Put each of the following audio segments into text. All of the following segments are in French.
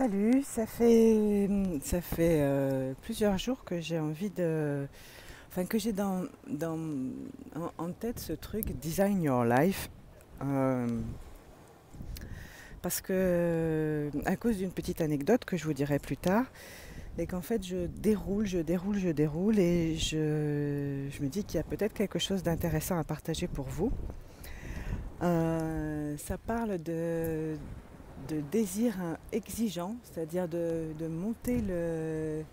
Salut, ça fait plusieurs jours que j'ai envie de, enfin que j'ai en tête ce truc Design Your Life, euh, parce que à cause d'une petite anecdote que je vous dirai plus tard, et qu'en fait je déroule et je me dis qu'il y a peut-être quelque chose d'intéressant à partager pour vous. Ça parle de désir exigeant, c'est-à-dire de monter de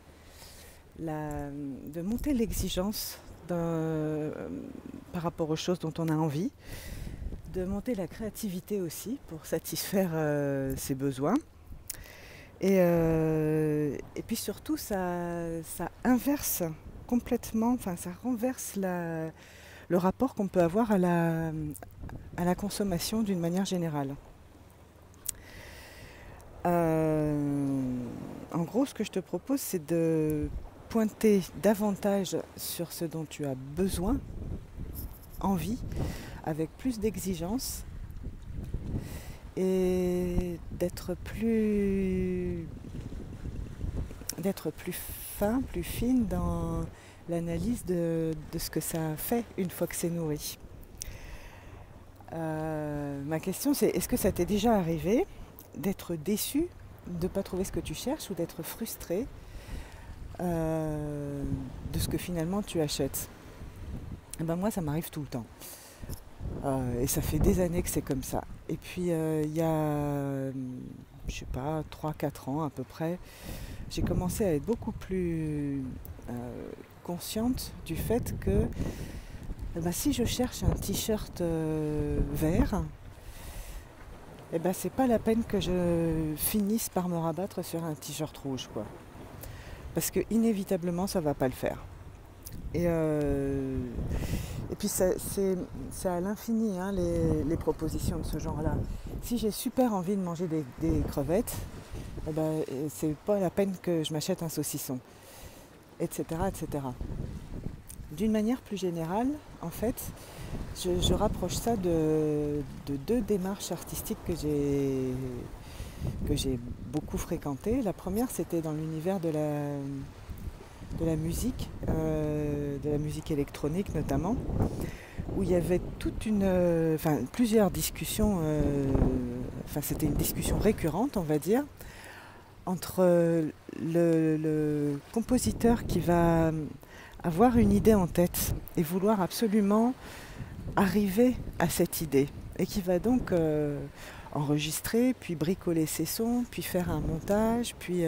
monter l'exigence par rapport aux choses dont on a envie, de monter la créativité aussi pour satisfaire ses besoins. Et puis surtout, ça inverse complètement, enfin ça renverse le rapport qu'on peut avoir à la consommation d'une manière générale. En gros, ce que je te propose, c'est de pointer davantage sur ce dont tu as besoin, envie, avec plus d'exigence et d'être plus fin, plus fine dans l'analyse de ce que ça fait une fois que c'est nourri. Ma question, c'est est-ce que ça t'est déjà arrivé d'être déçu, de ne pas trouver ce que tu cherches ou d'être frustré de ce que finalement tu achètes? Et ben moi, ça m'arrive tout le temps. Et ça fait des années que c'est comme ça. Et puis, il y a, je sais pas, 3 4 ans à peu près, j'ai commencé à être beaucoup plus consciente du fait que si je cherche un t-shirt vert, c'est pas la peine que je finisse par me rabattre sur un t-shirt rouge, quoi. Parce que inévitablement, ça va pas le faire. Et puis c'est à l'infini, hein, les propositions de ce genre-là. Si j'ai super envie de manger des crevettes, c'est pas la peine que je m'achète un saucisson, etc., etc. D'une manière plus générale, en fait, je rapproche ça de deux démarches artistiques que j'ai beaucoup fréquentées. La première, c'était dans l'univers de la musique électronique notamment, où il y avait plusieurs discussions, c'était une discussion récurrente, on va dire, entre le compositeur qui va avoir une idée en tête et vouloir absolument arriver à cette idée, et qui va donc enregistrer, puis bricoler ses sons, puis faire un montage, puis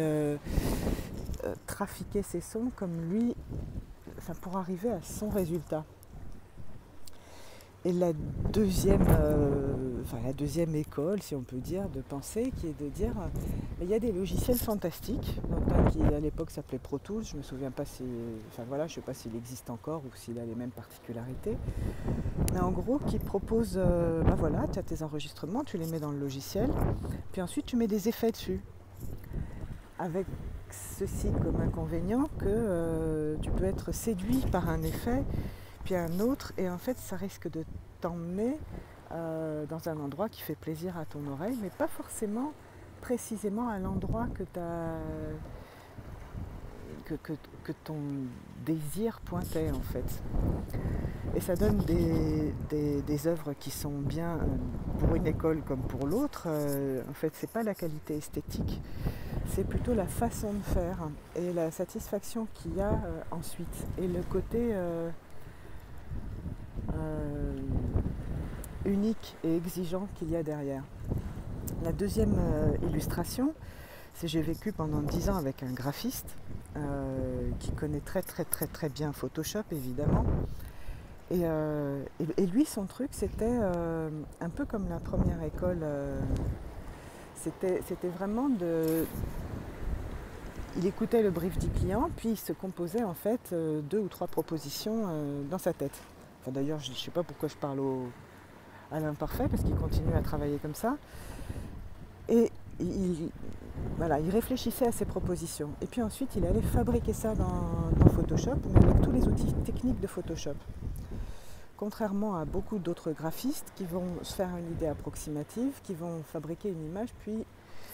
trafiquer ses sons comme lui, pour arriver à son résultat. Et la deuxième école, si on peut dire, de pensée, qui est de dire il y a des logiciels fantastiques, donc un qui à l'époque s'appelait Pro Tools, je me souviens pas si, je sais pas s'il existe encore ou s'il a les mêmes particularités, mais en gros qui propose, tu as tes enregistrements, tu les mets dans le logiciel, puis ensuite tu mets des effets dessus, avec ceci comme inconvénient que tu peux être séduit par un effet puis un autre, et en fait ça risque de t'emmener dans un endroit qui fait plaisir à ton oreille, mais pas forcément précisément à l'endroit que ton désir pointait en fait. Et ça donne des œuvres qui sont bien pour une école comme pour l'autre. En fait, c'est pas la qualité esthétique, c'est plutôt la façon de faire et la satisfaction qu'il y a ensuite, et le côté unique et exigeant qu'il y a derrière. La deuxième illustration, c'est j'ai vécu pendant 10 ans avec un graphiste qui connaît très très très très bien Photoshop évidemment. Et lui, son truc, c'était un peu comme la première école. C'était vraiment il écoutait le brief du client, puis il se composait en fait 2 ou 3 propositions dans sa tête. D'ailleurs, je ne sais pas pourquoi je parle à l'imparfait, parce qu'il continue à travailler comme ça. Et il réfléchissait à ses propositions. Et puis ensuite, il allait fabriquer ça dans Photoshop, mais avec tous les outils techniques de Photoshop. Contrairement à beaucoup d'autres graphistes qui vont se faire une idée approximative, qui vont fabriquer une image, puis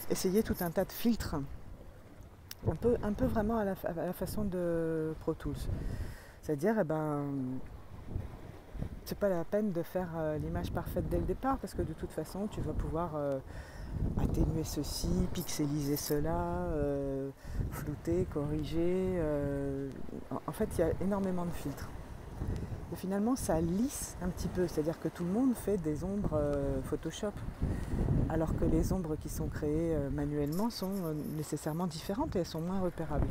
essayer tout un tas de filtres, un peu vraiment à la façon de Pro Tools. C'est-à-dire, c'est pas la peine de faire l'image parfaite dès le départ, parce que de toute façon, tu vas pouvoir atténuer ceci, pixeliser cela, flouter, corriger. En fait, il y a énormément de filtres. Et finalement, ça lisse un petit peu, c'est-à-dire que tout le monde fait des ombres Photoshop, alors que les ombres qui sont créées manuellement sont nécessairement différentes et elles sont moins repérables.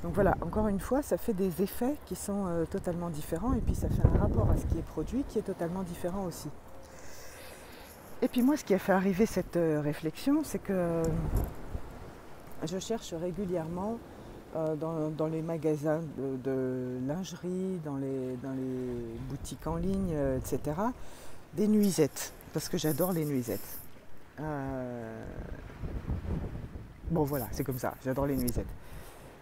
Donc voilà, encore une fois, ça fait des effets qui sont totalement différents, et puis ça fait un rapport à ce qui est produit qui est totalement différent aussi. Et puis moi, ce qui a fait arriver cette réflexion, c'est que je cherche régulièrement dans les magasins de lingerie, dans les boutiques en ligne, etc., des nuisettes, parce que j'adore les nuisettes. Bon voilà, c'est comme ça, j'adore les nuisettes.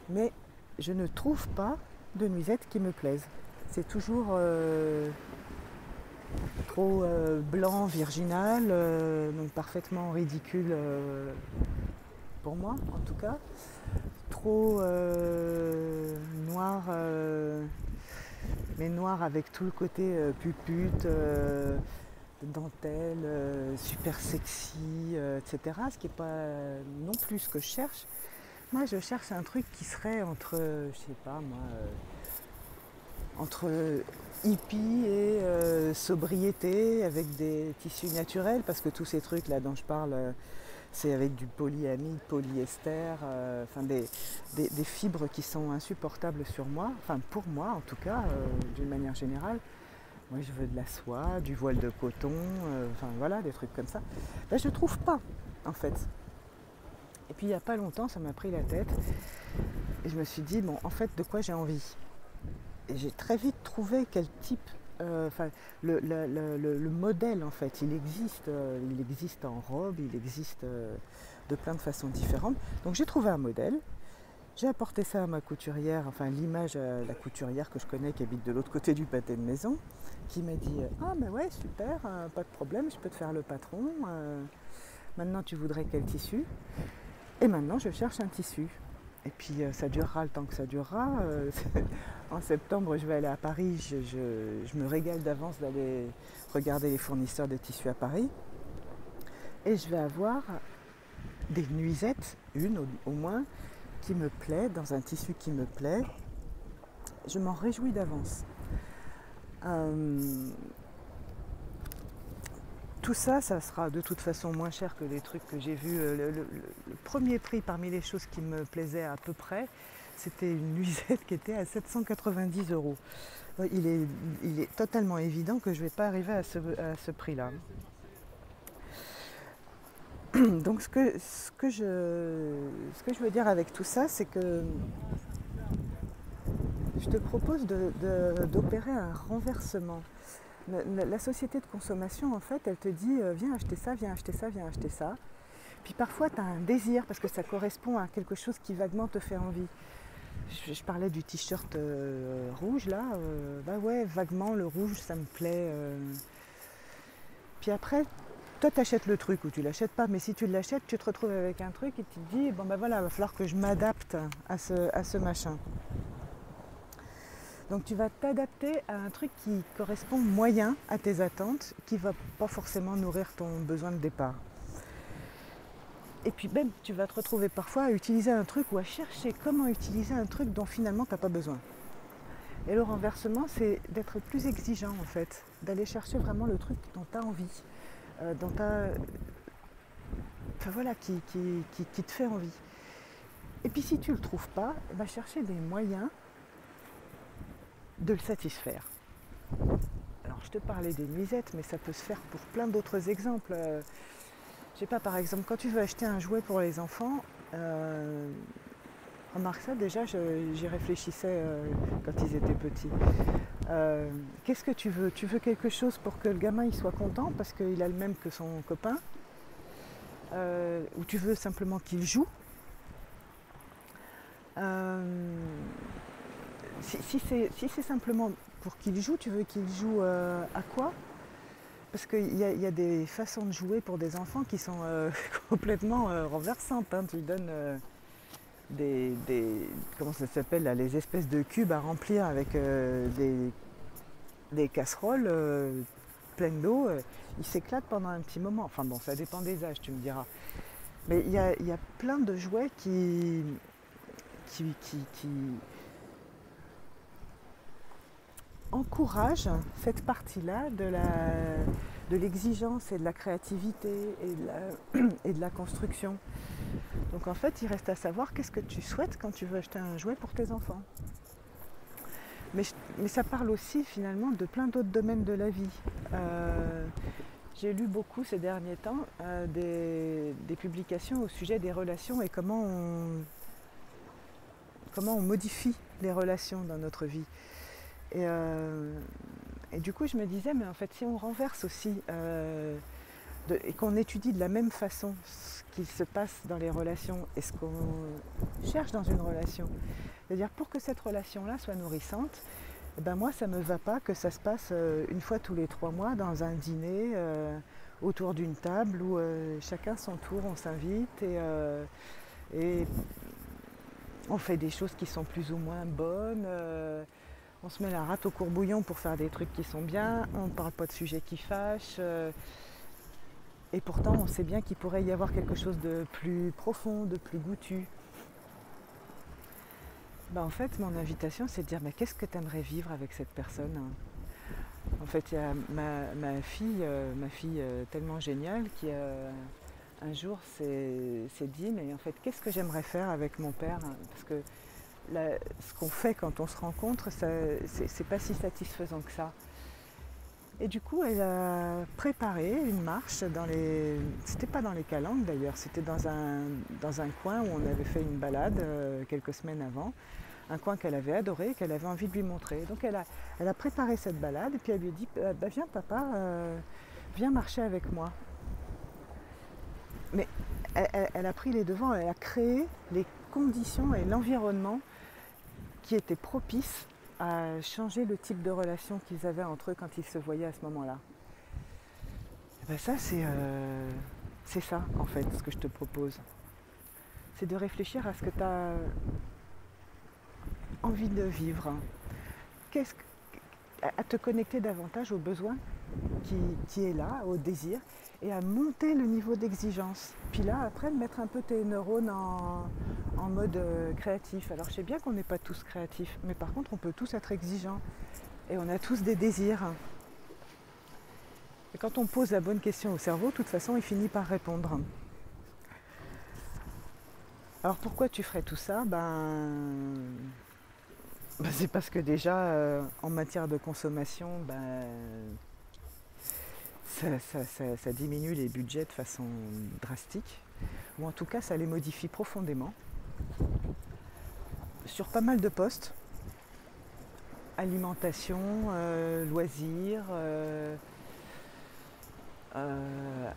Mais je ne trouve pas de nuisettes qui me plaisent. C'est toujours trop blanc, virginal, donc parfaitement ridicule pour moi en tout cas. Trop noir, mais noir avec tout le côté pupute, dentelle, super sexy, etc. Ce qui n'est pas non plus ce que je cherche. Moi, je cherche un truc qui serait entre, je sais pas moi, entre hippie et sobriété, avec des tissus naturels, parce que tous ces trucs là dont je parle, c'est avec du polyamide, polyester, des fibres qui sont insupportables sur moi, enfin pour moi en tout cas, d'une manière générale. Moi je veux de la soie, du voile de coton, voilà, des trucs comme ça. Là je ne trouve pas en fait. Et puis il n'y a pas longtemps, ça m'a pris la tête et je me suis dit, bon en fait de quoi j'ai envie. Et j'ai très vite trouvé quel type, le modèle en fait, il existe en robe, il existe de plein de façons différentes. Donc j'ai trouvé un modèle, j'ai apporté ça à ma couturière, enfin l'image à la couturière que je connais qui habite de l'autre côté du pâté de maison, qui m'a dit ah mais ouais super, pas de problème, je peux te faire le patron, maintenant tu voudrais quel tissu? Et maintenant je cherche un tissu. Et puis ça durera le temps que ça durera. En septembre, je vais aller à Paris. Je me régale d'avance d'aller regarder les fournisseurs de tissus à Paris. Et je vais avoir des nuisettes, une au moins, qui me plaît, dans un tissu qui me plaît. Je m'en réjouis d'avance. Tout ça, ça sera de toute façon moins cher que les trucs que j'ai vus. Le premier prix parmi les choses qui me plaisaient à peu près, c'était une nuisette qui était à 790 €. Il est totalement évident que je ne vais pas arriver à ce prix-là. Donc ce que je veux dire avec tout ça, c'est que je te propose d'opérer un renversement. La société de consommation, en fait, elle te dit viens acheter ça, viens acheter ça, viens acheter ça. Puis parfois, tu as un désir parce que ça correspond à quelque chose qui vaguement te fait envie. Je parlais du t-shirt rouge, là. Bah ouais, vaguement, le rouge, ça me plaît. Puis après, toi, tu achètes le truc ou tu l'achètes pas. Mais si tu l'achètes, tu te retrouves avec un truc et tu te dis, bon ben voilà, il va falloir que je m'adapte à ce machin. Donc tu vas t'adapter à un truc qui correspond moyen à tes attentes, qui ne va pas forcément nourrir ton besoin de départ. Et puis même tu vas te retrouver parfois à utiliser un truc ou à chercher comment utiliser un truc dont finalement tu n'as pas besoin. Et le renversement, c'est d'être plus exigeant en fait, d'aller chercher vraiment le truc dont tu as envie, qui te fait envie. Et puis si tu ne le trouves pas, va chercher des moyens de le satisfaire. Alors je te parlais des nuisettes, mais ça peut se faire pour plein d'autres exemples. Je sais pas, par exemple, quand tu veux acheter un jouet pour les enfants, remarque ça, déjà j'y réfléchissais quand ils étaient petits. Qu'est-ce que tu veux? Tu veux quelque chose pour que le gamin il soit content parce qu'il a le même que son copain, ou tu veux simplement qu'il joue? Si c'est simplement pour qu'il joue, tu veux qu'il joue à quoi? parce qu'il y a des façons de jouer pour des enfants qui sont complètement renversantes. Hein. Tu lui donnes comment ça s'appelle là, les espèces de cubes à remplir avec des casseroles pleines d'eau. Ils s'éclatent pendant un petit moment. Enfin bon, ça dépend des âges, tu me diras. Mais il y a plein de jouets qui encouragent cette partie-là de l'exigence et de la créativité et de la construction. Donc en fait, il reste à savoir qu'est-ce que tu souhaites quand tu veux acheter un jouet pour tes enfants. Mais ça parle aussi finalement de plein d'autres domaines de la vie. J'ai lu beaucoup ces derniers temps des publications au sujet des relations et comment on modifie les relations dans notre vie. Et du coup, je me disais, mais en fait, si on renverse aussi et qu'on étudie de la même façon ce qui se passe dans les relations et ce qu'on cherche dans une relation, c'est-à-dire pour que cette relation-là soit nourrissante, ben moi, ça ne me va pas que ça se passe une fois tous les 3 mois dans un dîner autour d'une table où chacun son tour, on s'invite et on fait des choses qui sont plus ou moins bonnes. On se met la rate au courbouillon pour faire des trucs qui sont bien, on ne parle pas de sujets qui fâchent. Et pourtant, on sait bien qu'il pourrait y avoir quelque chose de plus profond, de plus goûtu. En fait, mon invitation, c'est de dire qu'est-ce que tu aimerais vivre avec cette personne. En fait, il y a ma fille tellement géniale qui un jour s'est dit mais en fait, qu'est-ce que j'aimerais faire avec mon père, parce que ce qu'on fait quand on se rencontre, c'est pas si satisfaisant que ça. Et du coup, elle a préparé une marche c'était pas dans les Calanques d'ailleurs, c'était dans un coin où on avait fait une balade quelques semaines avant, un coin qu'elle avait adoré, qu'elle avait envie de lui montrer. Donc elle a préparé cette balade et puis elle lui a dit viens papa, viens marcher avec moi. Mais elle a pris les devants, elle a créé les conditions et l'environnement qui étaient propices à changer le type de relation qu'ils avaient entre eux quand ils se voyaient à ce moment-là. Ça, c'est ça, en fait, ce que je te propose. C'est de réfléchir à ce que tu as envie de vivre. À te connecter davantage au besoin qui est là, au désir, et à monter le niveau d'exigence. Puis là, après, mettre un peu tes neurones en mode créatif. Alors, je sais bien qu'on n'est pas tous créatifs, mais par contre, on peut tous être exigeants. Et on a tous des désirs. Et quand on pose la bonne question au cerveau, de toute façon, il finit par répondre. Alors, pourquoi tu ferais tout ça ? C'est parce que déjà, en matière de consommation, ça diminue les budgets de façon drastique, ou en tout cas ça les modifie profondément sur pas mal de postes, alimentation, loisirs,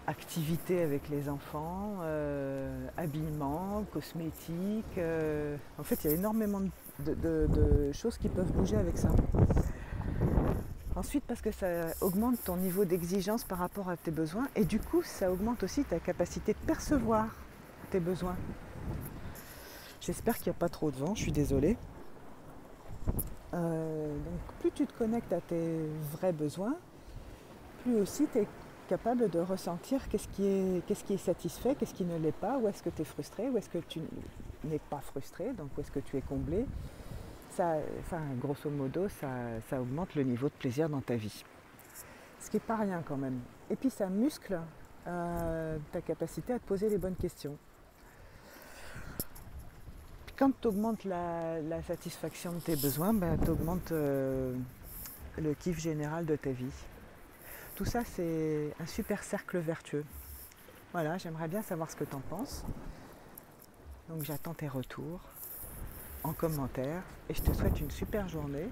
activités avec les enfants, habillement, cosmétiques. En fait, il y a énormément de choses qui peuvent bouger avec ça. Ensuite, parce que ça augmente ton niveau d'exigence par rapport à tes besoins et du coup, ça augmente aussi ta capacité de percevoir tes besoins. J'espère qu'il n'y a pas trop de vent, je suis désolée. Donc, plus tu te connectes à tes vrais besoins, plus aussi tu es capable de ressentir qu'est-ce qui est satisfait, qu'est-ce qui ne l'est pas, où est-ce que tu es frustré, où est-ce que tu n'es pas frustré, donc où est-ce que tu es comblé. Grosso modo, ça augmente le niveau de plaisir dans ta vie. Ce qui n'est pas rien quand même. Et puis ça muscle ta capacité à te poser les bonnes questions. Puis quand tu augmentes la satisfaction de tes besoins, tu augmentes le kiff général de ta vie. Tout ça, c'est un super cercle vertueux. Voilà, j'aimerais bien savoir ce que tu en penses. Donc j'attends tes retours en commentaire et je te souhaite une super journée.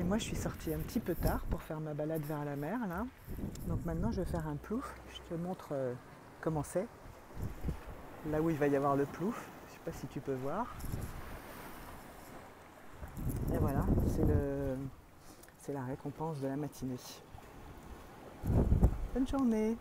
Et moi je suis sortie un petit peu tard pour faire ma balade vers la mer là. Donc maintenant je vais faire un plouf. Je te montre comment c'est. Là où il va y avoir le plouf. Je sais pas si tu peux voir. Et voilà, c'est la récompense de la matinée. Bonne journée.